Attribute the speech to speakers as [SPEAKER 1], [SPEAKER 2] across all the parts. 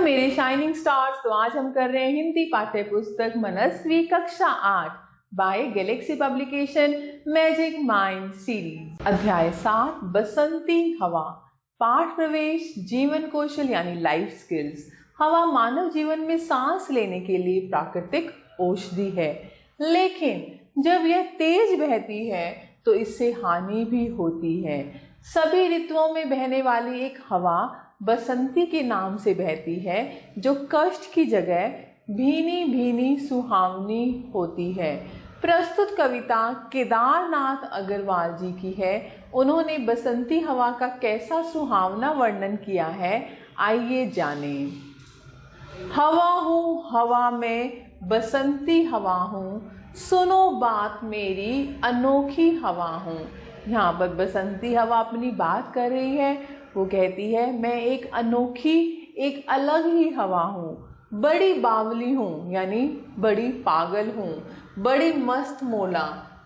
[SPEAKER 1] मेरे shining stars. तो आज हम कर रहे हैं हिंदी पाठ्य पुस्तक मनस्वी कक्षा 8 by Galaxy publication magic mind series. अध्याय 7 बसंती हवा। पाठ प्रवेश जीवन कौशल यानी लाइफ स्किल्स। हवा मानव जीवन में सांस लेने के लिए प्राकृतिक औषधि है, लेकिन जब यह तेज बहती है तो इससे हानि भी होती है। सभी ऋतुओं में बहने वाली एक हवा बसंती के नाम से बहती है, जो कष्ट की जगह भीनी भीनी सुहावनी होती है। प्रस्तुत कविता केदारनाथ अग्रवाल जी की है। उन्होंने बसंती हवा का कैसा सुहावना वर्णन किया है, आइए जानें। हवा हूँ हवा में बसंती हवा हूँ, सुनो बात मेरी अनोखी हवा हूँ। यहाँ पर बसंती हवा अपनी बात कर रही है। वो कहती है मैं एक अनोखी, एक अलग ही हवा हूँ। बड़ी बावली हूँ यानी बड़ी पागल हूँ। बड़ी मस्त मोला,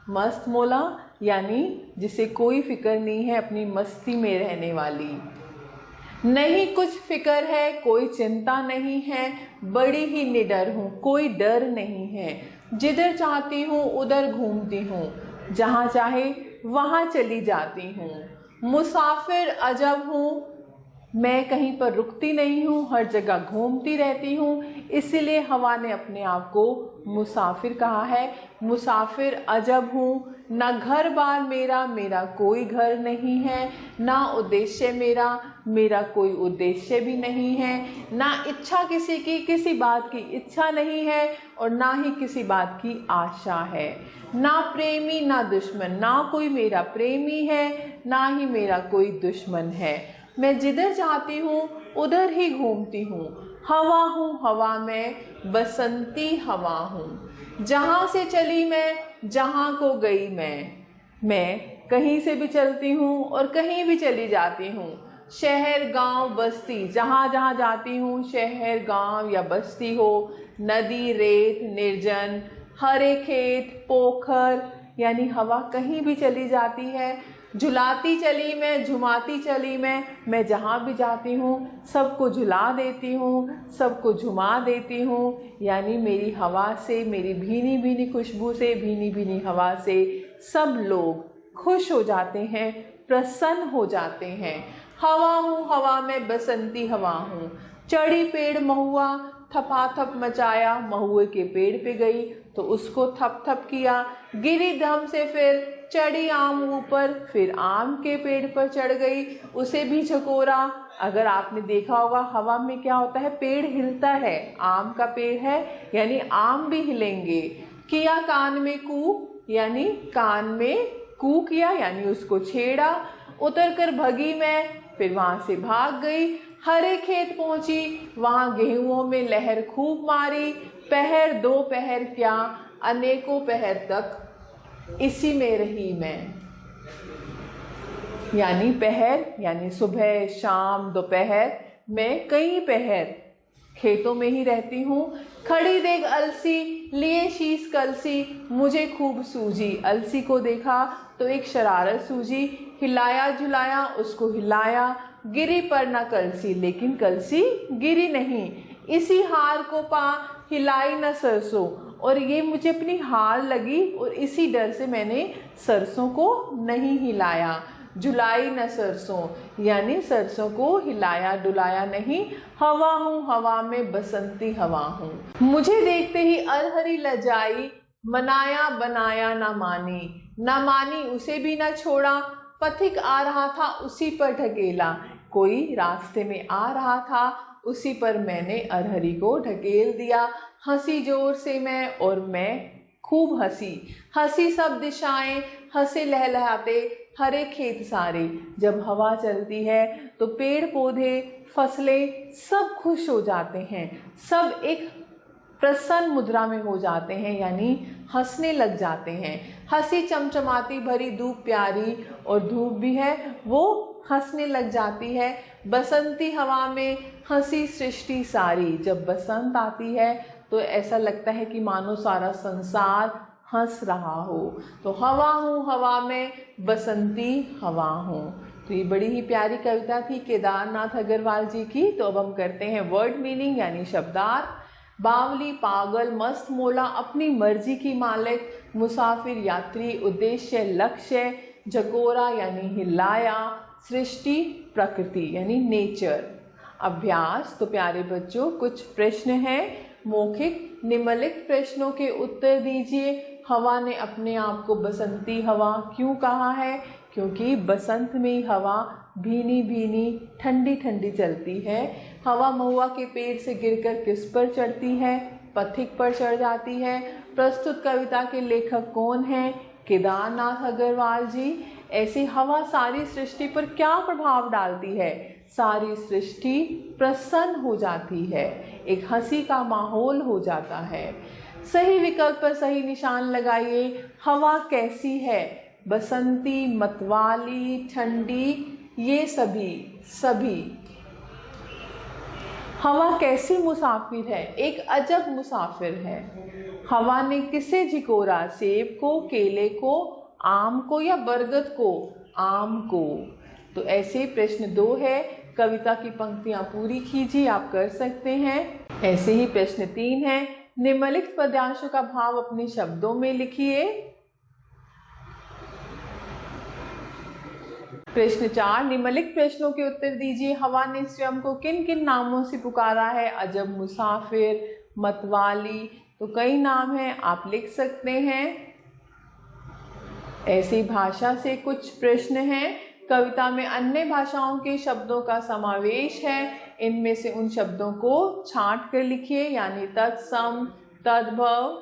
[SPEAKER 1] मस्त मोला यानी जिसे कोई फिक्र नहीं है, अपनी मस्ती में रहने वाली। नहीं कुछ फिक्र है, कोई चिंता नहीं है, बड़ी ही निडर हूँ, कोई डर नहीं है। जिधर चाहती हूँ उधर घूमती हूँ, जहाँ चाहे वहाँ चली जाती हूँ। मुसाफिर अजब हूँ, मैं कहीं पर रुकती नहीं हूँ, हर जगह घूमती रहती हूँ। इसीलिए हवा ने अपने आप को मुसाफिर कहा है। मुसाफिर अजब हूँ। ना घर बार मेरा, मेरा कोई घर नहीं है। ना उद्देश्य मेरा, मेरा कोई उद्देश्य भी नहीं है। ना इच्छा किसी की, किसी बात की इच्छा नहीं है, और ना ही किसी बात की आशा है। ना प्रेमी ना दुश्मन, ना कोई मेरा प्रेमी है, ना ही मेरा कोई दुश्मन है। मैं जिधर चाहती हूँ उधर ही घूमती हूँ। हवा हूँ हवा में बसंती हवा हूँ। जहाँ से चली मैं, जहाँ को गई मैं कहीं से भी चलती हूँ और कहीं भी चली जाती हूँ। शहर गांव बस्ती, जहाँ जहाँ जाती हूँ, शहर गांव या बस्ती हो, नदी रेत निर्जन, हरे खेत पोखर, यानी हवा कहीं भी चली जाती है। झुलाती चली मैं, झुमाती चली मैं जहाँ भी जाती हूँ सबको झुला देती हूँ, सबको झुमा देती हूँ। यानी मेरी हवा से, मेरी भीनी भीनी खुशबू से, भीनी भीनी हवा से सब लोग खुश हो जाते हैं, प्रसन्न हो जाते हैं। हवा हूँ हवा में बसंती हवा हूँ। चढ़ी पेड़ महुआ, थपाथप मचाया, महुए के पेड़ पे गई तो उसको थप थप किया। गिरी दम से फिर चढ़ी आम ऊपर, फिर आम के पेड़ पर चढ़ गई, उसे भी झकोरा। अगर आपने देखा होगा हवा में क्या होता है, पेड़ हिलता है, आम का पेड़ है यानी आम भी हिलेंगे। किया कान में कू, यानी कान में कू किया यानी उसको छेड़ा। उतर कर भगी मैं, फिर वहां से भाग गई। हरे खेत पहुंची, वहां गेहूं में लहर खूब मारी। पहर दो पहर क्या, अनेकों पहर तक इसी में रही मैं। यानी पहर यानी सुबह शाम दोपहर, मैं कई पहर खेतों में ही रहती हूँ। खड़ी देख अलसी, लिए शीश कलसी, मुझे खूब सूझी। अलसी को देखा तो एक शरारत सूझी। हिलाया झुलाया उसको हिलाया, गिरी पर न कलसी, लेकिन कलसी गिरी नहीं। इसी हार को पा, हिलाई न सरसों, और ये मुझे अपनी हार लगी और इसी डर से मैंने सरसों को नहीं हिलाया। झुलाई न सरसों, यानी सरसों को हिलाया डुलाया नहीं। हवा हूँ हवा में बसंती हवा हूँ। मुझे देखते ही अरहरी लजाई, मनाया बनाया ना मानी, ना मानी उसे भी ना छोड़ा। पथिक आ रहा था उसी पर ढकेला, कोई रास्ते में आ रहा था उसी पर मैंने अरहरी को ढकेल दिया। हंसी जोर से मैं, और मैं खूब हंसी। हंसी सब दिशाएं, हंसे लहलहाते हरे खेत सारे। जब हवा चलती है तो पेड़ पौधे फसलें सब खुश हो जाते हैं, सब एक प्रसन्न मुद्रा में हो जाते हैं, यानी हंसने लग जाते हैं। हंसी चमचमाती भरी धूप प्यारी, और धूप भी है वो हंसने लग जाती है। बसंती हवा में हंसी सृष्टि सारी। जब बसंत आती है तो ऐसा लगता है कि मानो सारा संसार हंस रहा हो। तो हवा हूँ हवा में बसंती हवा हूँ। तो ये बड़ी ही प्यारी कविता थी केदारनाथ अग्रवाल जी की। तो अब हम करते हैं वर्ड मीनिंग यानी शब्दार्थ। बावली, पागल, मस्त मोला, अपनी मर्जी की मालिक, मुसाफिर, यात्री, उद्देश्य, लक्ष्य, जगोरा यानी हिलाया, सृष्टि, प्रकृति यानी नेचर। अभ्यास। तो प्यारे बच्चों कुछ प्रश्न हैं मौखिक। निम्नलिखित प्रश्नों के उत्तर दीजिए। हवा ने अपने आप को बसंती हवा क्यों कहा है? क्योंकि बसंत में हवा भीनी भीनी ठंडी ठंडी चलती है। हवा महुआ के पेड़ से गिरकर किस पर चढ़ती है? पथिक पर चढ़ जाती है। प्रस्तुत कविता के लेखक कौन हैं? केदारनाथ अग्रवाल जी। ऐसी हवा सारी सृष्टि पर क्या प्रभाव डालती है? सारी सृष्टि प्रसन्न हो जाती है, एक हंसी का माहौल हो जाता है। सही विकल्प पर सही निशान लगाइए। हवा कैसी है? बसंती, मतवाली, ठंडी, ये सभी। हवा कैसी मुसाफिर है? एक अजब मुसाफिर है। हवा ने किसे झिकोरा? सेब को, केले को, आम को या बरगद को? आम को। तो ऐसे प्रश्न 2 है। कविता की पंक्तियां पूरी कीजिए, आप कर सकते हैं। ऐसे ही प्रश्न 3 है। निम्नलिखित पद्यांशों का भाव अपने शब्दों में लिखिए। प्रश्न 4। निम्नलिखित प्रश्नों के उत्तर दीजिए। हवा ने स्वयं को किन किन नामों से पुकारा है? अजब मुसाफिर, मतवाली। तो कई नाम हैं, आप लिख सकते हैं। ऐसी भाषा से कुछ प्रश्न हैं। कविता में अन्य भाषाओं के शब्दों का समावेश है। इनमें से उन शब्दों को छांट कर लिखिए, यानी तत्सम, तद्भव।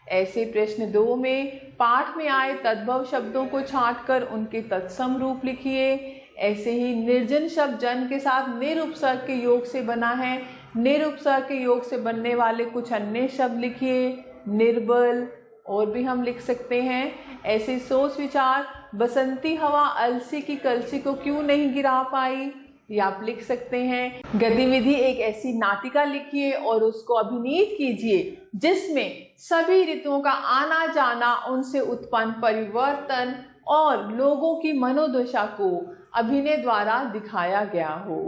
[SPEAKER 1] ऐसे प्रश्न 2 में पाठ में आए तद्भव शब्दों को छांटकर उनके तत्सम रूप लिखिए। ऐसे ही निर्जन शब्द जन के साथ निरुपसर्ग के योग से बना है। निरुपसर्ग के योग से बनने वाले कुछ अन्य शब्द लिखिए। निर्बल और भी हम लिख सकते हैं। ऐसे सोच विचार। बसंती हवा अलसी की कलसी को क्यों नहीं गिरा पाई? ये आप लिख सकते हैं। गतिविधि। एक ऐसी नाटिका लिखिए और उसको अभिनीत कीजिए जिसमें सभी ऋतुओं का आना जाना, उनसे उत्पन्न परिवर्तन और लोगों की मनोदशा को अभिनय द्वारा दिखाया गया हो।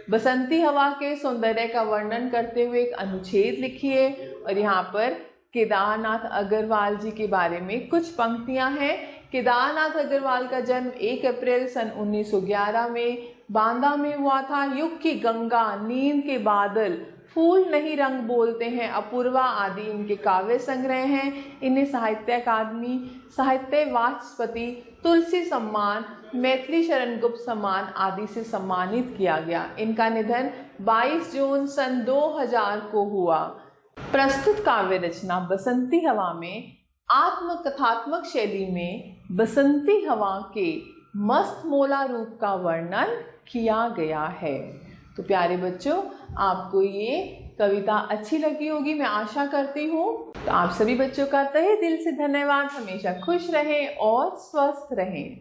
[SPEAKER 1] बसंती हवा के सौंदर्य का वर्णन करते हुए एक अनुच्छेद लिखिए। और यहाँ पर केदारनाथ अग्रवाल जी के बारे में कुछ पंक्तियां हैं। केदारनाथ अग्रवाल का जन्म 1 अप्रैल सन 1911 में बांदा में हुआ था। युग की गंगा, नींद के बादल, फूल नहीं रंग बोलते हैं, अपूर्वा आदि इनके काव्य संग्रह हैं। इन्हें साहित्य अकादमी, साहित्य वाचस्पति, तुलसी सम्मान, मैथिली शरण गुप्त सम्मान आदि से सम्मानित किया गया। इनका निधन 22 जून सन 2000 को हुआ। प्रस्तुत काव्य रचना बसंती हवा में आत्मकथात्मक शैली में बसंती हवा के मस्त मोला रूप का वर्णन किया गया है। तो प्यारे बच्चों, आपको ये कविता अच्छी लगी होगी, मैं आशा करती हूँ। तो आप सभी बच्चों का तहे दिल से धन्यवाद। हमेशा खुश रहें और स्वस्थ रहें।